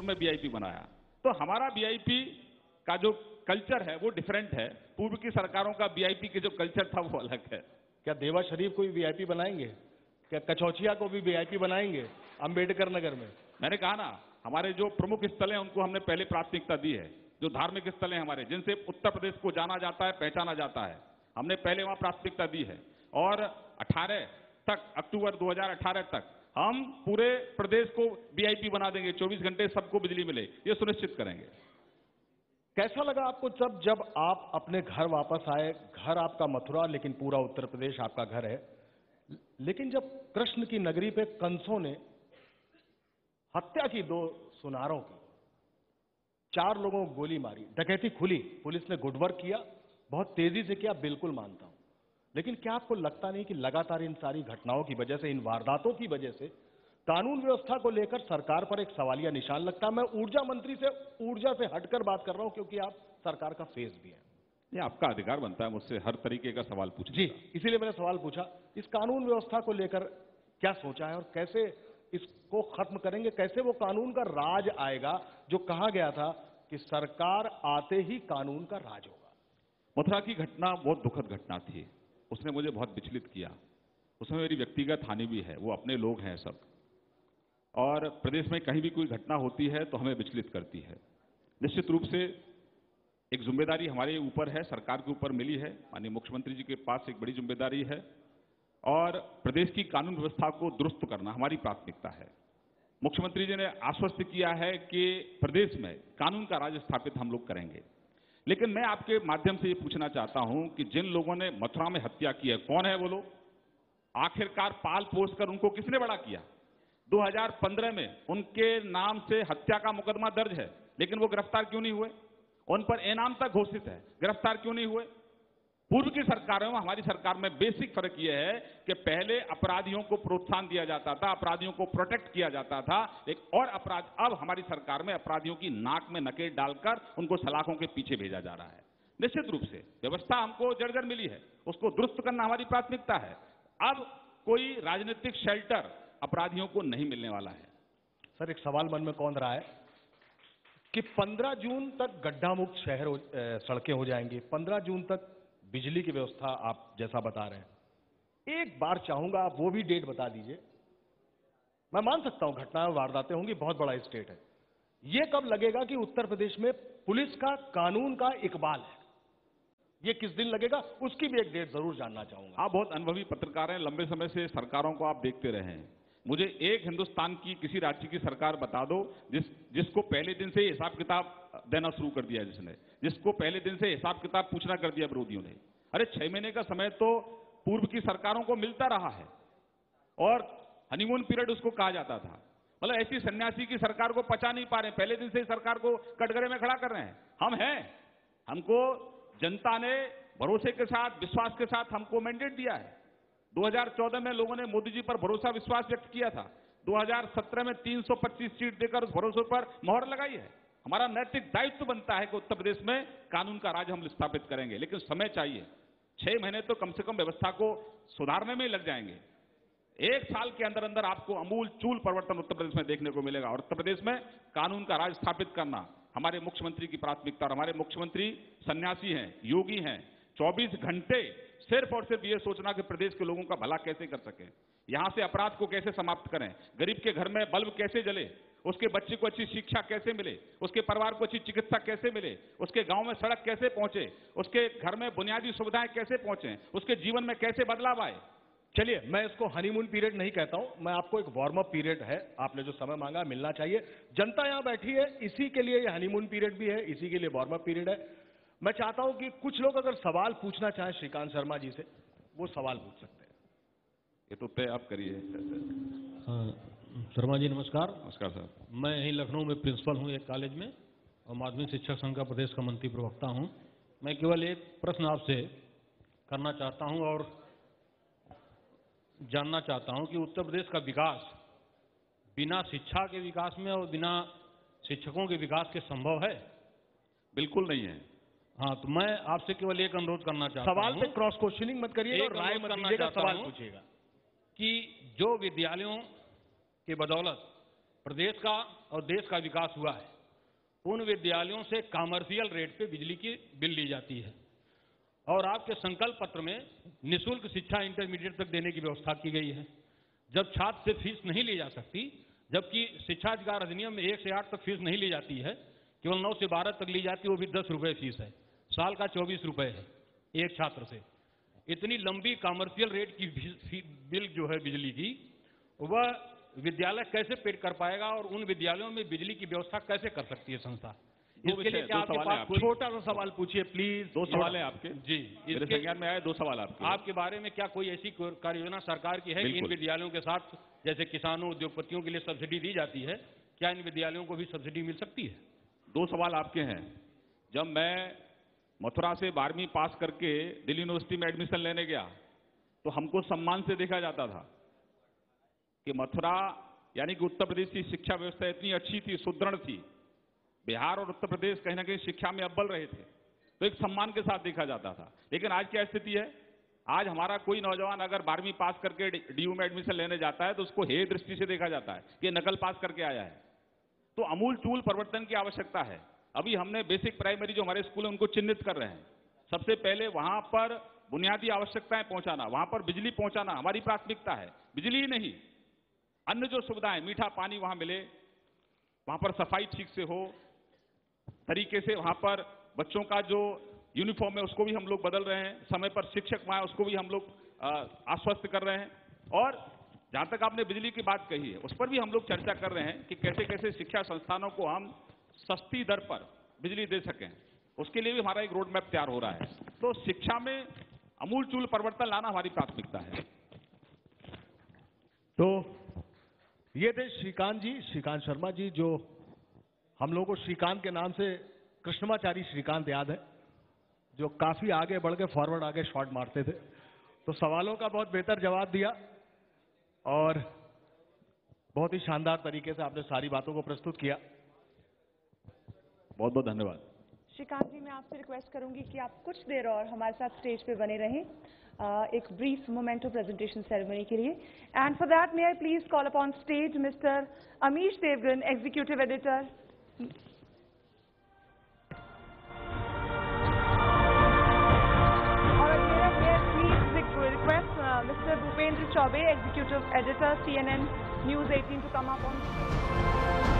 में वीआईपी बनाया। तो हमारा वीआईपी का जो कल्चर है वो डिफरेंट है। पूर्व की सरकारों का वीआईपी के जो कल्चर था वो अलग है। क्या देवा शरीफ को भी वीआईपी बनाएंगे? क्या कचौचिया को भी वीआईपी बनाएंगे अंबेडकर नगर में? मैंने कहा ना, हमारे जो प्रमुख स्थल हैं उनको हमने पहले प्राथमिकता दी है। जो धार्मिक स्थल हैं हमारे, जिनसे उत्तर प्रदेश को जाना जाता है, पहचाना जाता है, हमने पहले वहां प्राथमिकता दी है। और 18 तक, अक्टूबर 2018 तक हम पूरे प्रदेश को वीआईपी बना देंगे। 24 घंटे सबको बिजली मिले, ये सुनिश्चित करेंगे। कैसा लगा आपको जब आप अपने घर वापस आए? घर आपका मथुरा, लेकिन पूरा उत्तर प्रदेश आपका घर है। लेकिन जब कृष्ण की नगरी पे कंसों ने हत्या की 2 सुनारों की, 4 लोगों को गोली मारी, डकैती खुली, पुलिस ने गुड वर्क किया, बहुत तेजी से किया, बिल्कुल मानता हूं। लेकिन क्या आपको लगता नहीं कि लगातार इन सारी घटनाओं की वजह से, इन वारदातों की वजह से कानून व्यवस्था को लेकर सरकार पर एक सवालिया निशान लगता है? मैं ऊर्जा मंत्री से, ऊर्जा से हटकर बात कर रहा हूं, क्योंकि आप सरकार का फेस भी है। ये आपका अधिकार बनता है मुझसे हर तरीके का सवाल पूछने जी, का। इसीलिए मैंने सवाल पूछा। इस कानून व्यवस्था को लेकर क्या सोचा है और कैसे इसको खत्म करेंगे? कैसे वो कानून का राज आएगा जो कहा गया था कि सरकार आते ही कानून का राज होगा? मथुरा की घटना बहुत दुखद घटना थी। उसने मुझे बहुत विचलित किया। उसमें मेरी व्यक्तिगत हानि भी है। वो अपने लोग हैं सब, और प्रदेश में कहीं भी कोई घटना होती है तो हमें विचलित करती है। निश्चित रूप से एक जिम्मेदारी हमारे ऊपर है, सरकार के ऊपर मिली है। माननीय मुख्यमंत्री जी के पास एक बड़ी जिम्मेदारी है, और प्रदेश की कानून व्यवस्था को दुरुस्त करना हमारी प्राथमिकता है। मुख्यमंत्री जी ने आश्वस्त किया है कि प्रदेश में कानून का राज स्थापित हम लोग करेंगे। लेकिन मैं आपके माध्यम से ये पूछना चाहता हूं कि जिन लोगों ने मथुरा में हत्या की है, कौन है वो लोग? आखिरकार पाल पोस कर उनको किसने बड़ा किया? 2015 में उनके नाम से हत्या का मुकदमा दर्ज है, लेकिन वो गिरफ्तार क्यों नहीं हुए? उन पर इनाम तक घोषित है, गिरफ्तार क्यों नहीं हुए? पूर्व की सरकारों में हमारी सरकार में बेसिक फर्क यह है कि पहले अपराधियों को प्रोत्साहन दिया जाता था, अपराधियों को प्रोटेक्ट किया जाता था। एक और अपराध, अब हमारी सरकार में अपराधियों की नाक में नकेल डालकर उनको सलाखों के पीछे भेजा जा रहा है। निश्चित रूप से व्यवस्था हमको जर्जर मिली है, उसको दुरुस्त करना हमारी प्राथमिकता है। अब कोई राजनीतिक शेल्टर अपराधियों को नहीं मिलने वाला है। सर, एक सवाल मन में कौन रहा है कि 15 जून तक गड्ढा मुक्त शहर, सड़कें हो जाएंगी, 15 जून तक बिजली की व्यवस्था आप जैसा बता रहे हैं। एक बार चाहूंगा आप वो भी डेट बता दीजिए। मैं मान सकता हूं घटनाएं वारदातें होंगी, बहुत बड़ा स्टेट है। ये कब लगेगा कि उत्तर प्रदेश में पुलिस का, कानून का इकबाल है? ये किस दिन लगेगा, उसकी भी एक डेट जरूर जानना चाहूंगा। आप बहुत अनुभवी पत्रकार हैं, लंबे समय से सरकारों को आप देखते रहे हैं। मुझे एक हिंदुस्तान की किसी राज्य की सरकार बता दो जिसको पहले दिन से हिसाब किताब देना शुरू कर दिया, जिसको पहले दिन से हिसाब किताब पूछना कर दिया विरोधियों ने। अरे 6 महीने का समय तो पूर्व की सरकारों को मिलता रहा है, और हनीमून पीरियड उसको कहा जाता था। मतलब ऐसी सन्यासी की सरकार को पचा नहीं पा रहे, पहले दिन से ही सरकार को कटघरे में खड़ा कर रहे हैं। हम हैं, हमको जनता ने भरोसे के साथ, विश्वास के साथ हमको मैंडेट दिया है। 2014 में लोगों ने मोदी जी पर भरोसा, विश्वास व्यक्त किया था। 2017 में 325 सीट देकर उस भरोसे पर मोहर लगाई है। हमारा नैतिक दायित्व बनता है कि उत्तर प्रदेश में कानून का राज हम स्थापित करेंगे, लेकिन समय चाहिए। 6 महीने तो कम से कम व्यवस्था को सुधारने में लग जाएंगे। 1 साल के अंदर अंदर आपको अमूल चूल परिवर्तन उत्तर प्रदेश में देखने को मिलेगा, और उत्तर प्रदेश में कानून का राज स्थापित करना हमारे मुख्यमंत्री की प्राथमिकता। और हमारे मुख्यमंत्री सन्यासी हैं, योगी हैं। 24 घंटे सिर्फ और सिर्फ ये सोचना कि प्रदेश के लोगों का भला कैसे कर सके, यहां से अपराध को कैसे समाप्त करें, गरीब के घर में बल्ब कैसे जले, उसके बच्चे को अच्छी शिक्षा कैसे मिले, उसके परिवार को अच्छी चिकित्सा कैसे मिले, उसके गांव में सड़क कैसे पहुंचे, उसके घर में बुनियादी सुविधाएं कैसे पहुंचे, उसके जीवन में कैसे बदलाव आए। चलिए, मैं इसको हनीमून पीरियड नहीं कहता हूं, मैं आपको एक वार्म अप पीरियड है, आपने जो समय मांगा मिलना चाहिए। जनता यहां बैठी है, इसी के लिए ये हनीमून पीरियड भी है, इसी के लिए वार्म अप पीरियड है। मैं चाहता हूं कि कुछ लोग अगर सवाल पूछना चाहें श्रीकांत शर्मा जी से, वो सवाल पूछ सकते हैं। ये तो तय आप करिए। शर्मा जी नमस्कार। नमस्कार सर। मैं यहीं लखनऊ में प्रिंसिपल हूं एक कॉलेज में, और माध्यमिक शिक्षक संघ का प्रदेश का मंत्री प्रवक्ता हूं। मैं केवल एक प्रश्न आपसे करना चाहता हूं और जानना चाहता हूं कि उत्तर प्रदेश का विकास बिना शिक्षा के विकास में और बिना शिक्षकों के विकास के संभव है? बिल्कुल नहीं है। हाँ, तो मैं आपसे केवल एक अनुरोध करना चाहता हूं, सवाल पे क्रॉस क्वेश्चनिंग मत करिएगा, राय मत दीजिएगा, सवाल पूछिएगा कि जो विद्यालयों के बदौलत प्रदेश का और देश का विकास हुआ है, उन विद्यालयों से कमर्शियल रेट पे बिजली की बिल ली जाती है और आपके संकल्प पत्र में निःशुल्क शिक्षा इंटरमीडिएट तक देने की व्यवस्था की गई है। जब छात्र से फीस नहीं ली जा सकती, जबकि शिक्षा अधिकार अधिनियम में 1 से 8 तक फीस नहीं ली जाती है, केवल 9 से 12 तक ली जाती है, वो भी 10 रुपए फीस है, साल का 24 रुपए है एक छात्र से। इतनी लंबी कमर्शियल रेट की बिल जो है बिजली की, वह विद्यालय कैसे पेड कर पाएगा और उन विद्यालयों में बिजली की व्यवस्था कैसे कर सकती है संस्था? इसके लिए क्या आपके पास कोई छोटा सा सवाल पूछिए प्लीज। 2 सवाल है आपके जी, मेरे संज्ञान में आए 2 सवाल आपके बारे में क्या कोई ऐसी कार्य योजना सरकार की है कि इन विद्यालयों के साथ जैसे किसानों उद्योगपतियों के लिए सब्सिडी दी जाती है, क्या इन विद्यालयों को भी सब्सिडी मिल सकती है? 2 सवाल आपके हैं। जब मैं मथुरा से 12वीं पास करके दिल्ली यूनिवर्सिटी में एडमिशन लेने गया तो हमको सम्मान से देखा जाता था कि मथुरा यानी कि उत्तर प्रदेश की शिक्षा व्यवस्था इतनी अच्छी थी, सुदृढ़ थी। बिहार और उत्तर प्रदेश कहीं ना कहीं शिक्षा में अव्वल रहे थे, तो एक सम्मान के साथ देखा जाता था। लेकिन आज क्या स्थिति है? आज हमारा कोई नौजवान अगर 12वीं पास करके डीयू में एडमिशन लेने जाता है तो उसको हे दृष्टि से देखा जाता है कि नकल पास करके आया है। तो अमूलचूल परिवर्तन की आवश्यकता है। अभी हमने बेसिक प्राइमरी जो हमारे स्कूल है उनको चिन्हित कर रहे हैं। सबसे पहले वहां पर बुनियादी आवश्यकताएं पहुंचाना, वहां पर बिजली पहुंचाना हमारी प्राथमिकता है। बिजली ही नहीं, अन्य जो सुविधाएं, मीठा पानी वहां मिले, वहां पर सफाई ठीक से हो तरीके से, वहां पर बच्चों का जो यूनिफॉर्म है उसको भी हम लोग बदल रहे हैं, समय पर शिक्षक वहां उसको भी हम लोग आश्वस्त कर रहे हैं। और जहां तक आपने बिजली की बात कही है उस पर भी हम लोग चर्चा कर रहे हैं कि कैसे कैसे शिक्षा संस्थानों को हम सस्ती दर पर बिजली दे सकें। उसके लिए भी हमारा एक रोड मैप तैयार हो रहा है। तो शिक्षा में अमूलचूल परिवर्तन लाना हमारी प्राथमिकता है। तो ये थे श्रीकांत शर्मा जी, जो हम लोगों को श्रीकांत के नाम से कृष्णमाचारी श्रीकांत याद है, जो काफी आगे बढ़ के फॉरवर्ड आगे शॉट मारते थे। तो सवालों का बहुत बेहतर जवाब दिया और बहुत ही शानदार तरीके से आपने सारी बातों को प्रस्तुत किया। बहुत बहुत धन्यवाद। श्रीकांत जी, मैं आपसे रिक्वेस्ट करूंगी कि आप कुछ देर और हमारे साथ स्टेज पे बने रहें एक ब्रीफ मोमेंटो प्रेजेंटेशन सेरेमनी के लिए। And for that may I please call upon stage mister Amish Devgan, executive editor. और मेरा please request mister Bhupendra Chaubey, executive editor CNN News 18 to come up on